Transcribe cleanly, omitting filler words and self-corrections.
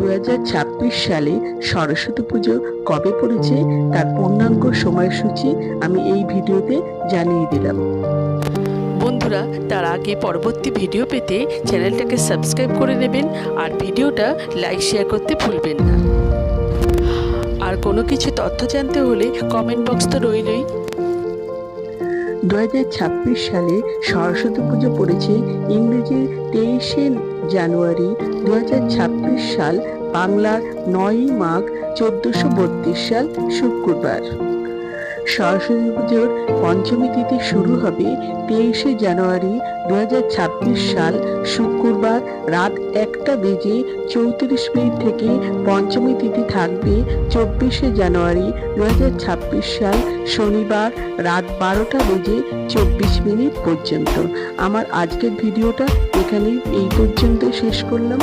2026 সালে সরস্বতী পুজো কবে পড়েছে তার পূর্ণাঙ্গ সময়সূচি আমি এই ভিডিওতে জানিয়ে দিলাম। বন্ধুরা, তার আগে পরবর্তী ভিডিও পেতে চ্যানেলটাকে সাবস্ক্রাইব করে নেবেন আর ভিডিওটা লাইক শেয়ার করতে ভুলবেন না। আর কোনো কিছু তথ্য জানতে হলে কমেন্ট বক্স তো রইলই। 2026 সালে সরস্বতী পুজো পড়েছে ইংরেজি 23শে জানুয়ারি 2026 সাল, বাংলার 9ই মাঘ 1432 সাল শুক্রবার। সরস্বতী পুজোর পঞ্চমী তিথি শুরু হবে 23শে জানুয়ারি 2026 সাল শুক্রবার রাত 1:34 থেকে। পঞ্চমী তিথি থাকবে 24শে জানুয়ারি 2026 সাল শনিবার রাত 12:24 পর্যন্ত। আমার আজকের ভিডিওটা এখানেই এই পর্যন্ত শেষ করলাম।